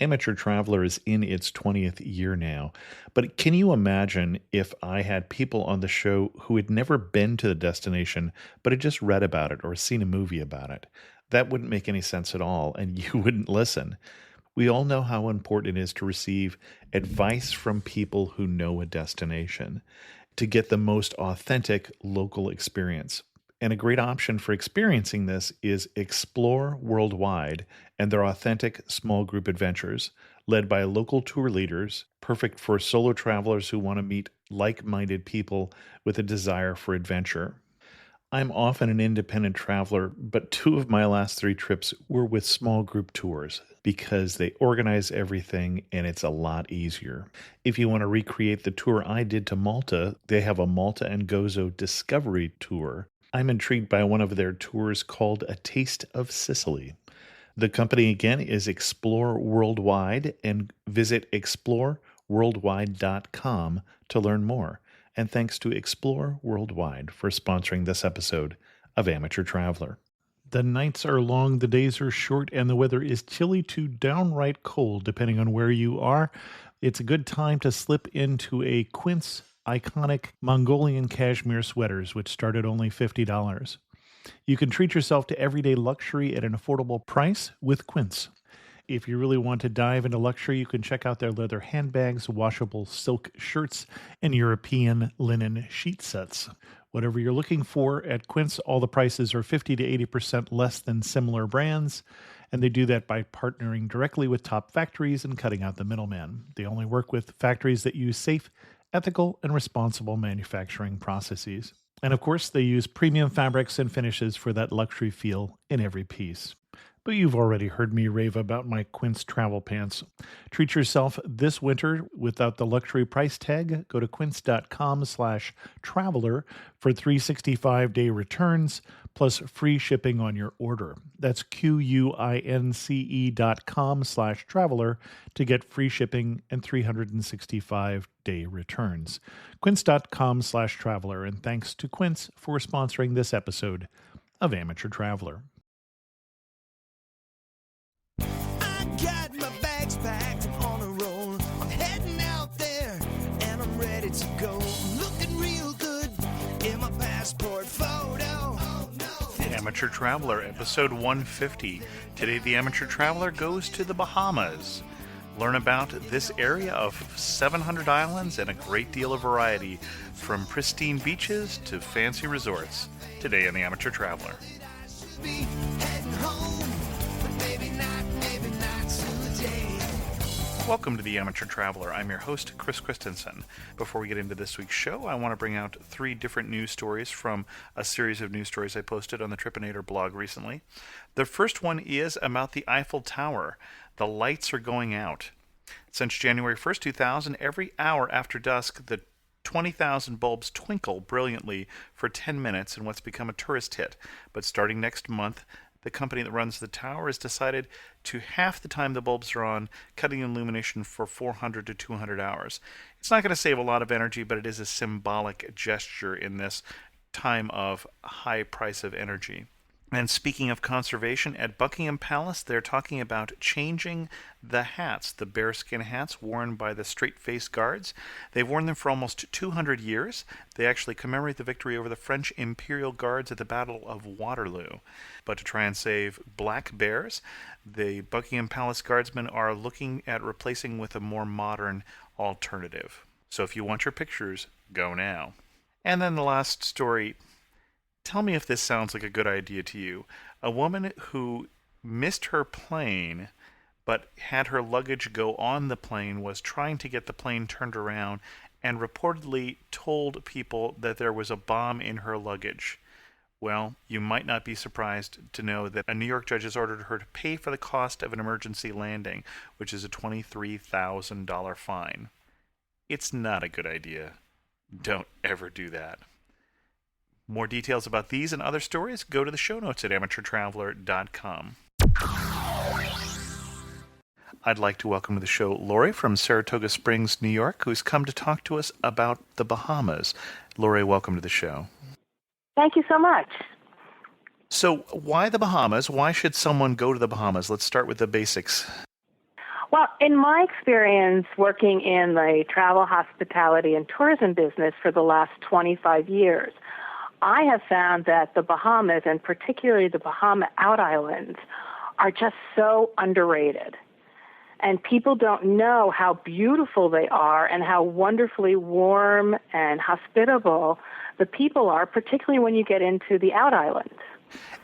Amateur Traveler is in its 20th year now. But can you imagine if I had people on the show who had never been to the destination, but had just read about it or seen a movie about it? That wouldn't make any sense at all, and you wouldn't listen. We all know how important it is to receive advice from people who know a destination to get the most authentic local experience. And a great option for experiencing this is Explore Worldwide and their authentic small group adventures, led by local tour leaders, perfect for solo travelers who want to meet like minded people with a desire for adventure. I'm often an independent traveler, but two of my last three trips were with small group tours because they organize everything and it's a lot easier. If you want to recreate the tour I did to Malta, they have a Malta and Gozo Discovery Tour. I'm intrigued by one of their tours called A Taste of Sicily. The company again is Explore Worldwide, and visit exploreworldwide.com to learn more. And thanks to Explore Worldwide for sponsoring this episode of Amateur Traveler. The nights are long, the days are short, and the weather is chilly to downright cold, depending on where you are. It's a good time to slip into a Quince iconic Mongolian cashmere sweaters, which start at only $50. You can treat yourself to everyday luxury at an affordable price with Quince. If you really want to dive into luxury, you can check out their leather handbags, washable silk shirts, and European linen sheet sets. Whatever you're looking for at Quince, all the prices are 50 to 80% less than similar brands, and they do that by partnering directly with top factories and cutting out the middleman. They only work with factories that use safe, ethical, and responsible manufacturing processes. And of course, they use premium fabrics and finishes for that luxury feel in every piece. But you've already heard me rave about my Quince travel pants. Treat yourself this winter without the luxury price tag. Go to quince.com/traveler for 365-day returns plus free shipping on your order. That's QUINCE.com/traveler to get free shipping and 365-day returns. Quince.com/traveler. And thanks to Quince for sponsoring this episode of Amateur Traveler. Got my bags packed, I'm on a roll. I'm heading out there and I'm ready to go. I'm looking real good in my passport photo. Oh, no. Amateur Traveler, episode 150. Today, the Amateur Traveler goes to the Bahamas. Learn about this area of 700 islands and a great deal of variety, from pristine beaches to fancy resorts. Today on the Amateur Traveler. Be heading home, but maybe not today. Welcome to the Amateur Traveler. I'm your host, Chris Christensen. Before we get into this week's show, I want to bring out three different news stories from a series of news stories I posted on the Tripinator blog recently. The first one is about the Eiffel Tower. The lights are going out. Since January 1st, 2000, every hour after dusk, the 20,000 bulbs twinkle brilliantly for 10 minutes in what's become a tourist hit. But starting next month, the company that runs the tower has decided to half the time the bulbs are on, cutting illumination for 400 to 200 hours. It's not going to save a lot of energy, but it is a symbolic gesture in this time of high price of energy. And speaking of conservation, at Buckingham Palace, they're talking about changing the hats, the bearskin hats worn by the straight-faced guards. They've worn them for almost 200 years. They actually commemorate the victory over the French Imperial Guards at the Battle of Waterloo. But to try and save black bears, the Buckingham Palace guardsmen are looking at replacing with a more modern alternative. So if you want your pictures, go now. And then the last story. Tell me if this sounds like a good idea to you. A woman who missed her plane but had her luggage go on the plane was trying to get the plane turned around and reportedly told people that there was a bomb in her luggage. Well, you might not be surprised to know that a New York judge has ordered her to pay for the cost of an emergency landing, which is a $23,000 fine. It's not a good idea. Don't ever do that. More details about these and other stories, go to the show notes at amateurtraveler.com. I'd like to welcome to the show Lori from Saratoga Springs, New York, who's come to talk to us about the Bahamas. Lori, welcome to the show. Thank you so much. So why the Bahamas? Why should someone go to the Bahamas? Let's start with the basics. Well, in my experience working in the travel, hospitality, and tourism business for the last 25 years, I have found that the Bahamas, and particularly the Bahama Out Islands, are just so underrated. And people don't know how beautiful they are and how wonderfully warm and hospitable the people are, particularly when you get into the Out Islands.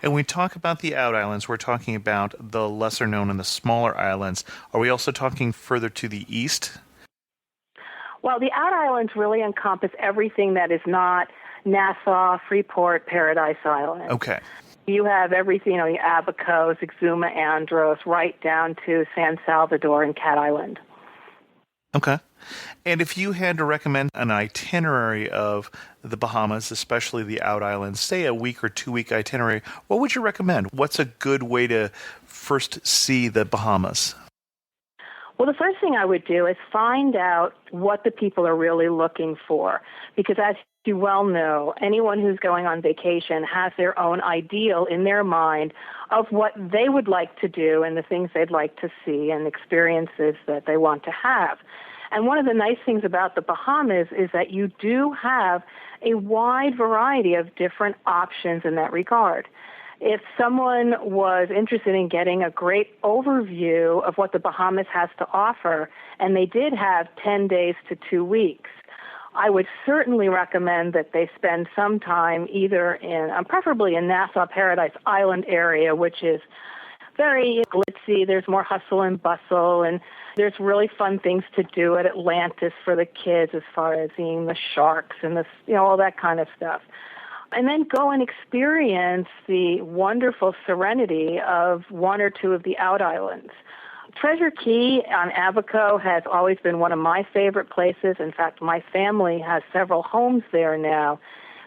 And when we talk about the out islands, we're talking about the lesser known and the smaller islands. Are we also talking further to the east? Well, the Out Islands really encompass everything that is not Nassau, Freeport, Paradise Island. Okay. You have everything, Abacos, Exuma, Andros, right down to San Salvador and Cat Island. Okay. And if you had to recommend an itinerary of the Bahamas, especially the Out Islands, say a week or 2 week itinerary, what would you recommend? What's a good way to first see the Bahamas? Well, the first thing I would do is find out what the people are really looking for. Because as you well know, anyone who's going on vacation has their own ideal in their mind of what they would like to do and the things they'd like to see and experiences that they want to have. And one of the nice things about the Bahamas is that you do have a wide variety of different options in that regard. If someone was interested in getting a great overview of what the Bahamas has to offer, and they did have 10 days to 2 weeks, I would certainly recommend that they spend some time either in, preferably in Nassau Paradise Island area, which is very glitzy. There's more hustle and bustle, and there's really fun things to do at Atlantis for the kids as far as seeing the sharks and all that kind of stuff. And then go and experience the wonderful serenity of one or two of the out islands. Treasure Cay on Abaco has always been one of my favorite places. In fact, my family has several homes there now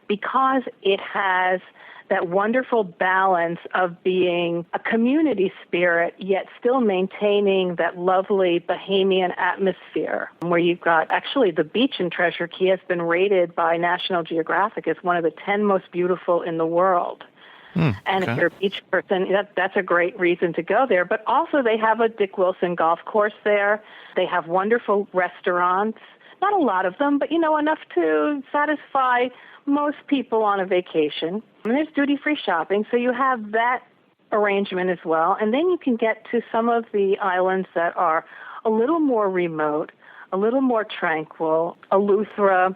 because it has that wonderful balance of being a community spirit, yet still maintaining that lovely Bahamian atmosphere, where you've got, actually, the beach in Treasure Cay has been rated by National Geographic as one of the 10 most beautiful in the world. And if you're a beach person, that's a great reason to go there. But also they have a Dick Wilson golf course there. They have wonderful restaurants. Not a lot of them, but, enough to satisfy most people on a vacation. And there's duty-free shopping, so you have that arrangement as well. And then you can get to some of the islands that are a little more remote, a little more tranquil. Eleuthera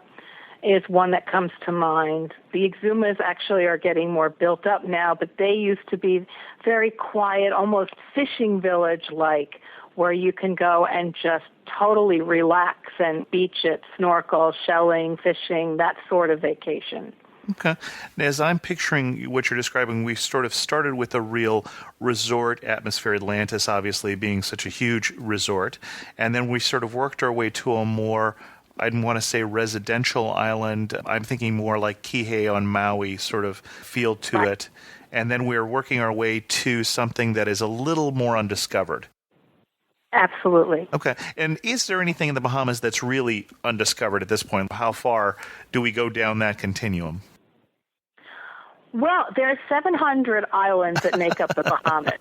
is one that comes to mind. The Exumas actually are getting more built up now, but they used to be very quiet, almost fishing village-like, where you can go and just totally relax and beach it, snorkel, shelling, fishing, that sort of vacation. Okay. As I'm picturing what you're describing, we sort of started with a real resort atmosphere, Atlantis obviously being such a huge resort, and then we sort of worked our way to a more, I'd want to say, residential island. I'm thinking more like Kihei on Maui sort of feel to it. And then we're working our way to something that is a little more undiscovered. Absolutely. Okay. And is there anything in the Bahamas that's really undiscovered at this point? How far do we go down that continuum? Well, there are 700 islands that make up the Bahamas,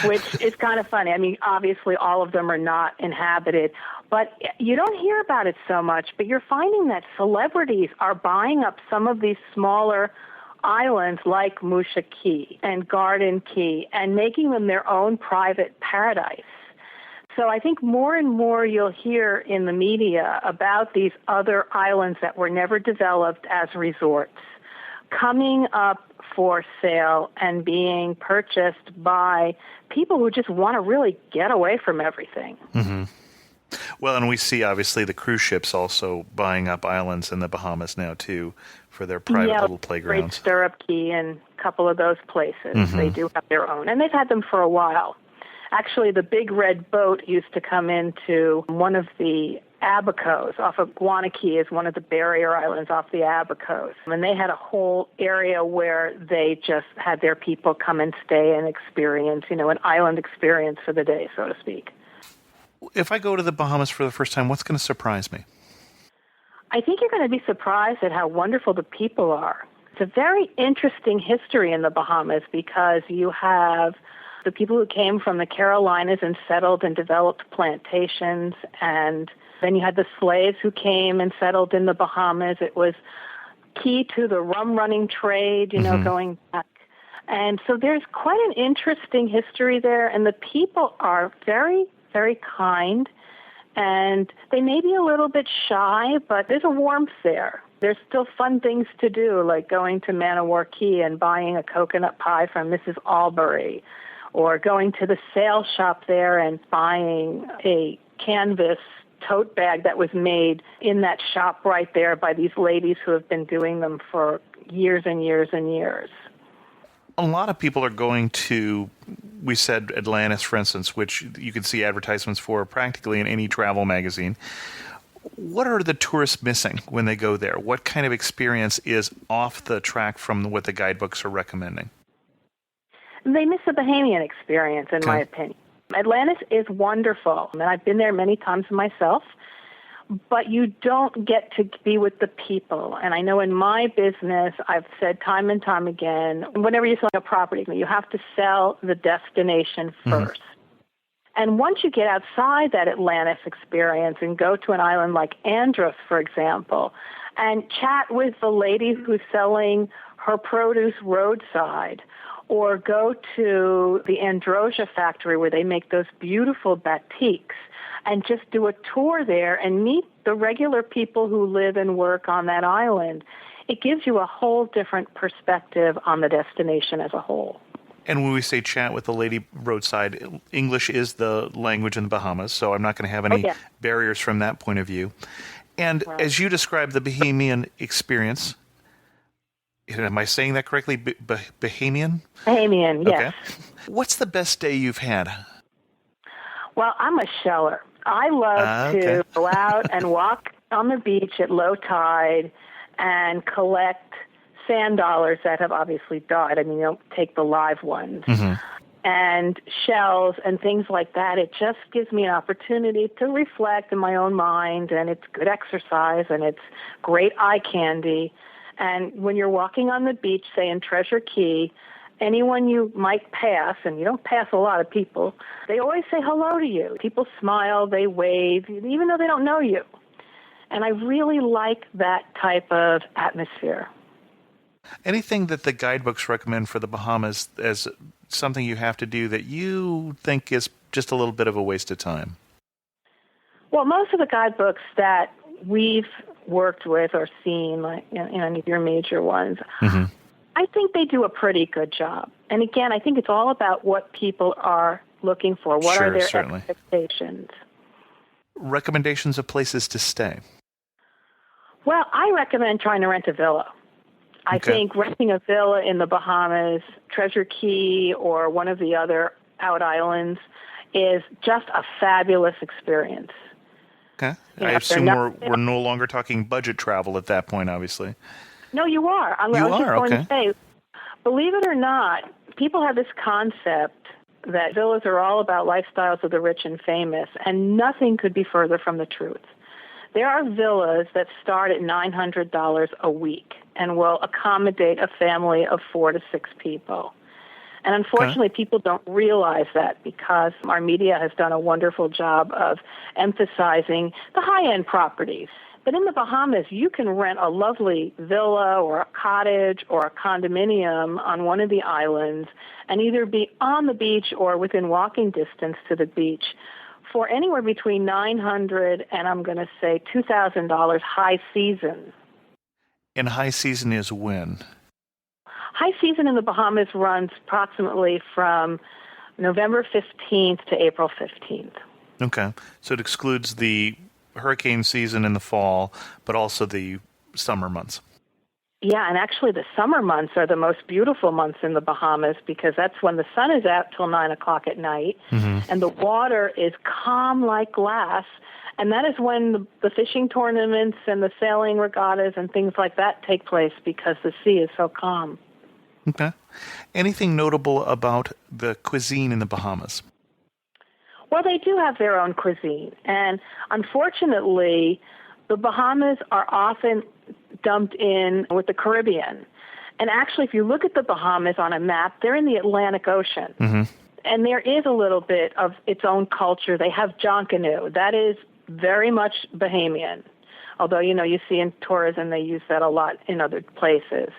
which is kind of funny. I mean, obviously all of them are not inhabited, but you don't hear about it so much, but you're finding that celebrities are buying up some of these smaller islands like Musha Cay and Garden Cay and making them their own private paradise. So I think more and more you'll hear in the media about these other islands that were never developed as resorts coming up for sale and being purchased by people who just want to really get away from everything. Mm-hmm. Well, and we see, obviously, the cruise ships also buying up islands in the Bahamas now, too, for their private little playgrounds. Great Stirrup Cay and a couple of those places. Mm-hmm. They do have their own, and they've had them for a while. Actually, the big red boat used to come into one of the Abacos off of Guanaqui is one of the barrier islands off the Abacos. And they had a whole area where they just had their people come and stay and experience, an island experience for the day, so to speak. If I go to the Bahamas for the first time, what's going to surprise me? I think you're going to be surprised at how wonderful the people are. It's a very interesting history in the Bahamas because you have the people who came from the Carolinas and settled and developed plantations, and then you had the slaves who came and settled in the Bahamas. It was key to the rum running trade, going back. And so there's quite an interesting history there, and the people are very, very kind, and they may be a little bit shy, but there's a warmth there. There's still fun things to do, like going to Man-o-War Key and buying a coconut pie from Mrs. Albury, or going to the sale shop there and buying a canvas tote bag that was made in that shop right there by these ladies who have been doing them for years and years and years. A lot of people are going to, we said Atlantis, for instance, which you can see advertisements for practically in any travel magazine. What are the tourists missing when they go there? What kind of experience is off the track from what the guidebooks are recommending? They miss the Bahamian experience, in my opinion. Atlantis is wonderful, and I've been there many times myself, but you don't get to be with the people. And I know in my business, I've said time and time again, whenever you're selling a property, you have to sell the destination first. And once you get outside that Atlantis experience and go to an island like Andros, for example, and chat with the lady who's selling her produce roadside, or go to the Androsia factory where they make those beautiful batiks, and just do a tour there and meet the regular people who live and work on that island, it gives you a whole different perspective on the destination as a whole. And when we say chat with the lady roadside, English is the language in the Bahamas, so I'm not going to have any barriers from that point of view. And as you describe the Bahamian experience, am I saying that correctly? Bahamian? Bahamian, yes. Okay. What's the best day you've had? Well, I'm a sheller. I love to go out and walk on the beach at low tide and collect sand dollars that have obviously died. I mean, you don't take the live ones. And shells and things like that. It just gives me an opportunity to reflect in my own mind, and it's good exercise, and it's great eye candy. And when you're walking on the beach, say in Treasure Key, anyone you might pass, and you don't pass a lot of people, they always say hello to you. People smile, they wave, even though they don't know you. And I really like that type of atmosphere. Anything that the guidebooks recommend for the Bahamas as something you have to do that you think is just a little bit of a waste of time? Well, most of the guidebooks that we've worked with or seen, like any of your major ones, I think they do a pretty good job. And again, I think it's all about what people are looking for. What are their expectations? Recommendations of places to stay? Well, I recommend trying to rent a villa. I think renting a villa in the Bahamas, Treasure Key, or one of the other out islands is just a fabulous experience. Okay. I assume we're no longer talking budget travel at that point, obviously. No, you are. I was just going to say, believe it or not, people have this concept that villas are all about lifestyles of the rich and famous, and nothing could be further from the truth. There are villas that start at $900 a week and will accommodate a family of 4 to 6 people. And unfortunately, people don't realize that because our media has done a wonderful job of emphasizing the high-end properties. But in the Bahamas, you can rent a lovely villa or a cottage or a condominium on one of the islands and either be on the beach or within walking distance to the beach for anywhere between $900 and I'm going to say $2,000 high season. And high season is when? High season in the Bahamas runs approximately from November 15th to April 15th. Okay. So it excludes the hurricane season in the fall, but also the summer months. Yeah, and actually the summer months are the most beautiful months in the Bahamas because that's when the sun is out till 9 o'clock at night, and the water is calm like glass, and that is when the fishing tournaments and the sailing regattas and things like that take place because the sea is so calm. Okay. Anything notable about the cuisine in the Bahamas? Well, they do have their own cuisine, and unfortunately, the Bahamas are often dumped in with the Caribbean. And actually, if you look at the Bahamas on a map, they're in the Atlantic Ocean. And there is a little bit of its own culture. They have Jonkanu. That is very much Bahamian. Although, you see in tourism they use that a lot in other places.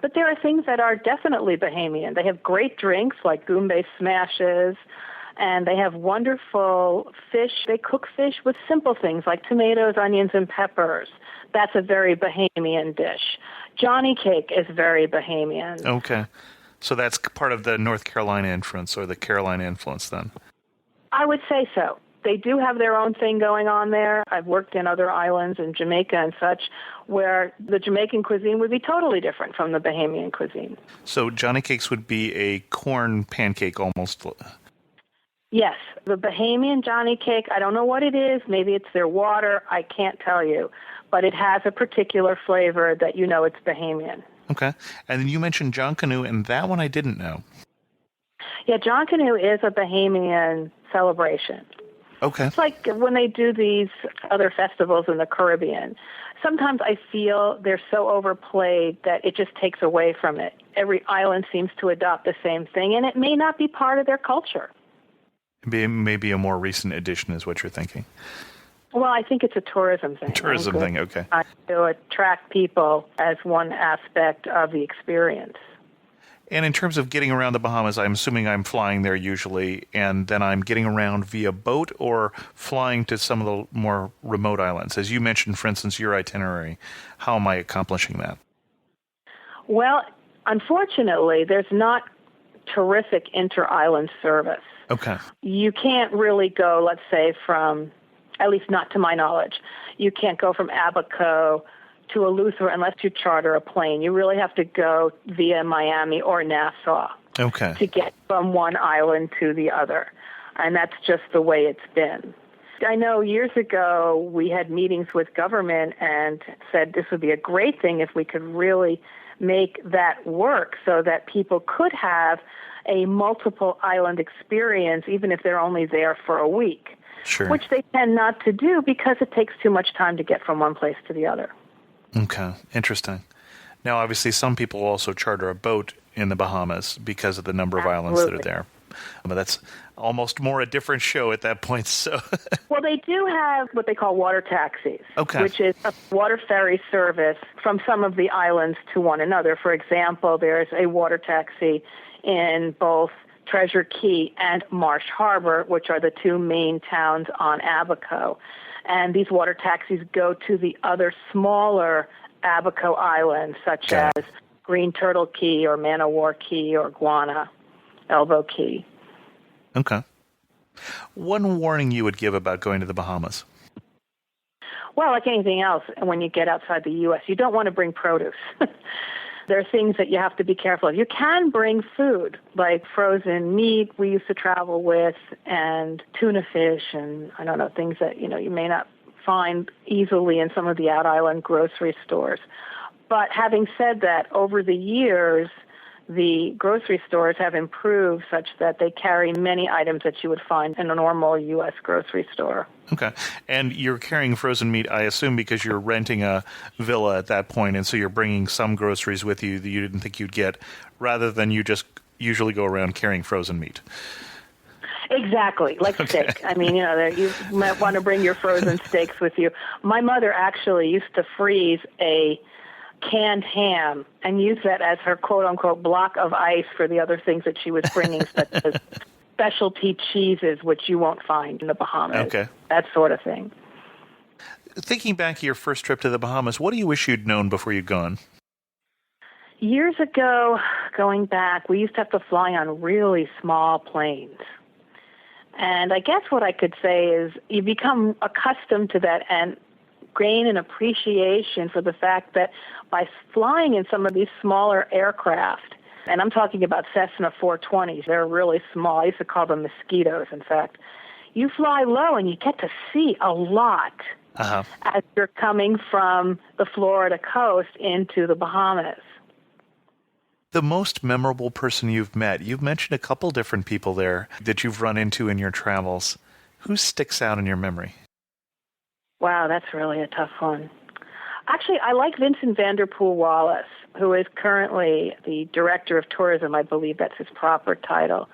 But there are things that are definitely Bahamian. They have great drinks like Goombay smashes, and they have wonderful fish. They cook fish with simple things like tomatoes, onions, and peppers. That's a very Bahamian dish. Johnny cake is very Bahamian. Okay. So that's part of the North Carolina influence or the Carolina influence then? I would say so. They do have their own thing going on there. I've worked in other islands in Jamaica and such where the Jamaican cuisine would be totally different from the Bahamian cuisine. So Johnny cakes would be a corn pancake almost. Yes, the Bahamian Johnny cake, I don't know what it is. Maybe it's their water. I can't tell you. But it has a particular flavor that you know it's Bahamian. Okay. And then you mentioned Jonkanu, and that one I didn't know. Yeah, Jonkanu is a Bahamian celebration. Okay. It's like when they do these other festivals in the Caribbean. Sometimes I feel they're so overplayed that it just takes away from it. Every island seems to adopt the same thing, and it may not be part of their culture. Maybe a more recent addition is what you're thinking. Well, I think it's a tourism thing. Tourism thing, okay. To attract people as one aspect of the experience. And in terms of getting around the Bahamas, I'm assuming I'm flying there usually, and then I'm getting around via boat or flying to some of the more remote islands. As you mentioned, for instance, your itinerary. How am I accomplishing that? Well, unfortunately, there's not terrific inter-island service. Okay. You can't really go, let's say, from, at least not to my knowledge, you can't go from Abaco to Eleuthera unless you charter a plane. You really have to go via Miami or Nassau to get from one island to the other. And that's just the way it's been. I know years ago we had meetings with government and said this would be a great thing if we could really make that work so that people could have a multiple island experience even if they're only there for a week, which they tend not to do because it takes too much time to get from one place to the other. Okay, interesting. Now, obviously, some people also charter a boat in the Bahamas because of the number of islands that are there. But that's almost more a different show at that point. So, well, they do have what they call water taxis, which is a water ferry service from some of the islands to one another. For example, there's a water taxi in both Treasure Cay and Marsh Harbor, which are the two main towns on Abaco. And these water taxis go to the other smaller Abaco islands, such as Green Turtle Cay or Man o' War Cay or Guana, Elbow Cay. Okay. One warning you would give about going to the Bahamas? Well, like anything else, when you get outside the U.S., you don't want to bring produce. There are things that you have to be careful of. You can bring food, like frozen meat we used to travel with, and tuna fish, and I don't know, things that, you may not find easily in some of the out-island grocery stores. But having said that, over the years, the grocery stores have improved such that they carry many items that you would find in a normal U.S. grocery store. Okay. And you're carrying frozen meat, I assume, because you're renting a villa at that point, and so you're bringing some groceries with you that you didn't think you'd get, rather than you just usually go around carrying frozen meat. Exactly, like steak. I mean, you might want to bring your frozen steaks with you. My mother actually used to freeze a canned ham and use that as her quote-unquote block of ice for the other things that she was bringing, such as specialty cheeses, which you won't find in the Bahamas. Okay. That sort of thing. Thinking back to your first trip to the Bahamas, what do you wish you'd known before you'd gone? Years ago, going back, we used to have to fly on really small planes. And I guess what I could say is you become accustomed to that and gain an appreciation for the fact that by flying in some of these smaller aircraft, and I'm talking about Cessna 420s, they're really small. I used to call them mosquitoes, in fact. You fly low and you get to see a lot as you're coming from the Florida coast into the Bahamas. The most memorable person you've met, you've mentioned a couple different people there that you've run into in your travels. Who sticks out in your memory? Wow, that's really a tough one. Actually, I like Vincent Vanderpool Wallace, who is currently the Director of Tourism. I believe that's his proper title.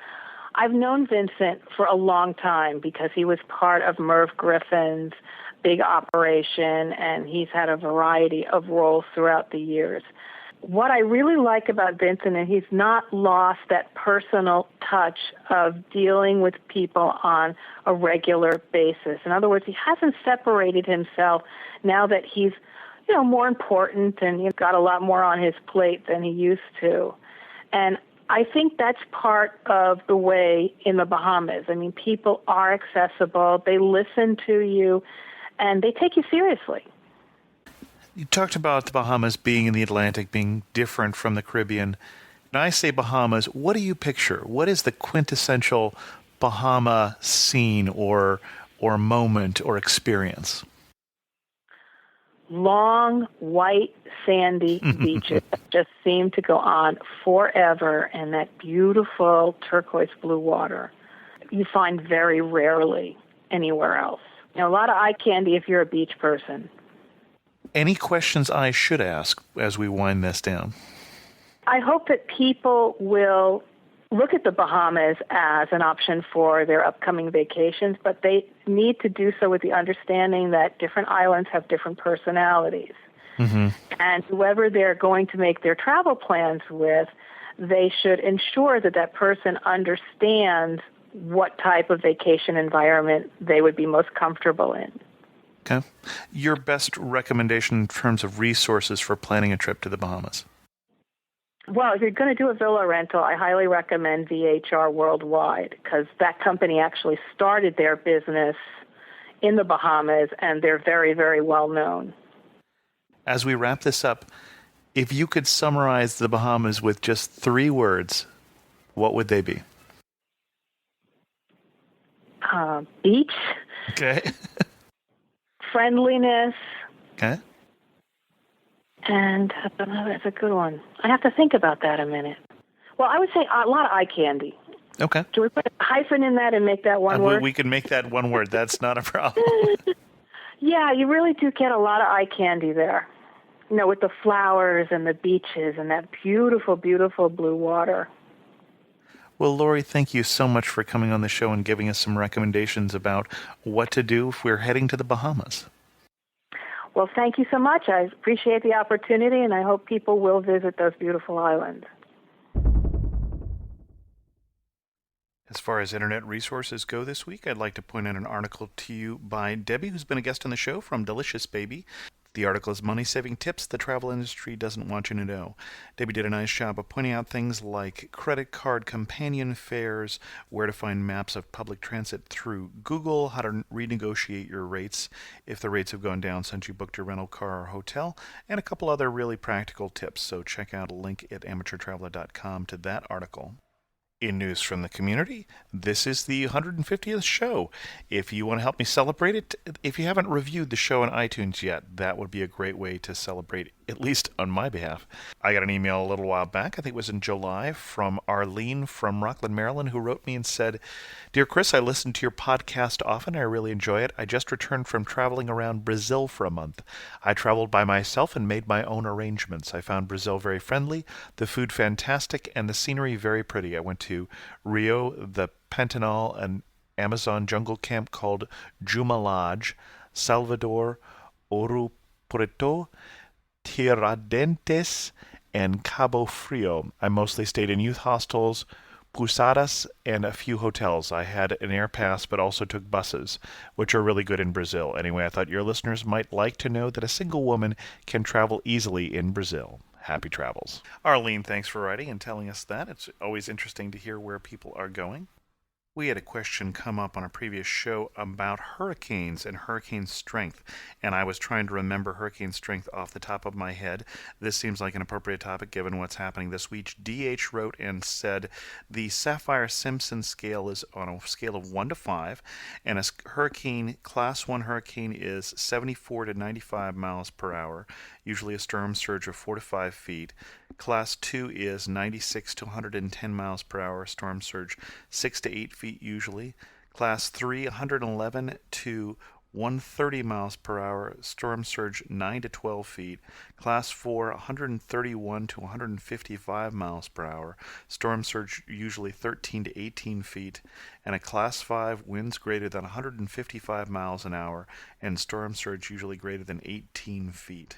I've known Vincent for a long time because he was part of Merv Griffin's big operation, and he's had a variety of roles throughout the years. What I really like about Vincent is he's not lost that personal touch of dealing with people on a regular basis. In other words, he hasn't separated himself now that he's, more important and he's got a lot more on his plate than he used to. And I think that's part of the way in the Bahamas. I mean, people are accessible, they listen to you, and they take you seriously. You talked about the Bahamas being in the Atlantic, being different from the Caribbean. When I say Bahamas, what do you picture? What is the quintessential Bahama scene or moment or experience? Long, white, sandy beaches just seem to go on forever, and that beautiful turquoise blue water you find very rarely anywhere else. A lot of eye candy if you're a beach person. Any questions I should ask as we wind this down? I hope that people will look at the Bahamas as an option for their upcoming vacations, but they need to do so with the understanding that different islands have different personalities. Mm-hmm. And whoever they're going to make their travel plans with, they should ensure that that person understands what type of vacation environment they would be most comfortable in. Okay. Your best recommendation in terms of resources for planning a trip to the Bahamas? Well, if you're going to do a villa rental, I highly recommend VHR Worldwide because that company actually started their business in the Bahamas, and they're very, very well known. As we wrap this up, if you could summarize the Bahamas with just 3 words, what would they be? Beach. Okay. Friendliness. Okay. And that's a good one. I have to think about that a minute. Well, I would say a lot of eye candy. Okay. Do we put a hyphen in that and make that one word? We can make that one word. That's not a problem. Yeah, you really do get a lot of eye candy there. With the flowers and the beaches and that beautiful, beautiful blue water. Well, Lori, thank you so much for coming on the show and giving us some recommendations about what to do if we're heading to the Bahamas. Well, thank you so much. I appreciate the opportunity, and I hope people will visit those beautiful islands. As far as internet resources go this week, I'd like to point out an article to you by Debbie, who's been a guest on the show from Delicious Baby. The article is Money-Saving Tips the Travel Industry Doesn't Want You to Know. Debbie did a nice job of pointing out things like credit card companion fares, where to find maps of public transit through Google, how to renegotiate your rates if the rates have gone down since you booked your rental car or hotel, and a couple other really practical tips. So check out a link at amateurtraveler.com to that article. In news from the community, this is the 150th show. If you want to help me celebrate it, if you haven't reviewed the show on iTunes yet, that would be a great way to celebrate, at least on my behalf. I got an email a little while back, I think it was in July, from Arlene from Rockland, Maryland, who wrote me and said, "Dear Chris, I listen to your podcast often. I really enjoy it. I just returned from traveling around Brazil for a month. I traveled by myself and made my own arrangements. I found Brazil very friendly, the food fantastic, and the scenery very pretty. I went to Rio, the Pantanal, an Amazon jungle camp called Juma Lodge, Salvador, Ouro Preto, Tiradentes, and Cabo Frio. I mostly stayed in youth hostels, pousadas, and a few hotels. I had an air pass, but also took buses, which are really good in Brazil. Anyway, I thought your listeners might like to know that a single woman can travel easily in Brazil. Happy travels." Arlene, thanks for writing and telling us that. It's always interesting to hear where people are going. We had a question come up on a previous show about hurricanes and hurricane strength, and I was trying to remember hurricane strength off the top of my head. This seems like an appropriate topic given what's happening this week. DH wrote and said the Saffir-Simpson scale is on a scale of 1 to 5, and a hurricane, Class 1 hurricane, is 74 to 95 miles per hour, usually a storm surge of 4 to 5 feet. Class 2 is 96 to 110 miles per hour, storm surge 6 to 8 feet usually. Class 3, 111 to 130 miles per hour, storm surge 9 to 12 feet. Class 4, 131 to 155 miles per hour, storm surge usually 13 to 18 feet. And a Class 5, winds greater than 155 miles an hour, and storm surge usually greater than 18 feet.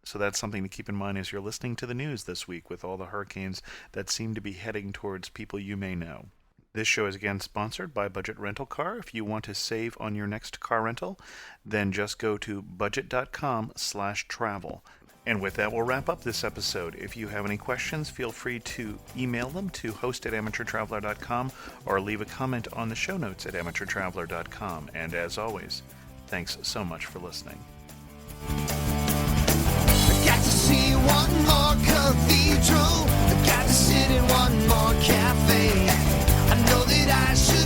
So that's something to keep in mind as you're listening to the news this week with all the hurricanes that seem to be heading towards people you may know. This show is again sponsored by Budget Rental Car. If you want to save on your next car rental, then just go to budget.com/travel. And with that, we'll wrap up this episode. If you have any questions, feel free to email them to host@amateurtraveler.com or leave a comment on the show notes at amateurtraveler.com. And as always, thanks so much for listening. Got to see one more cathedral. Got to sit in one more cafe. I know that I should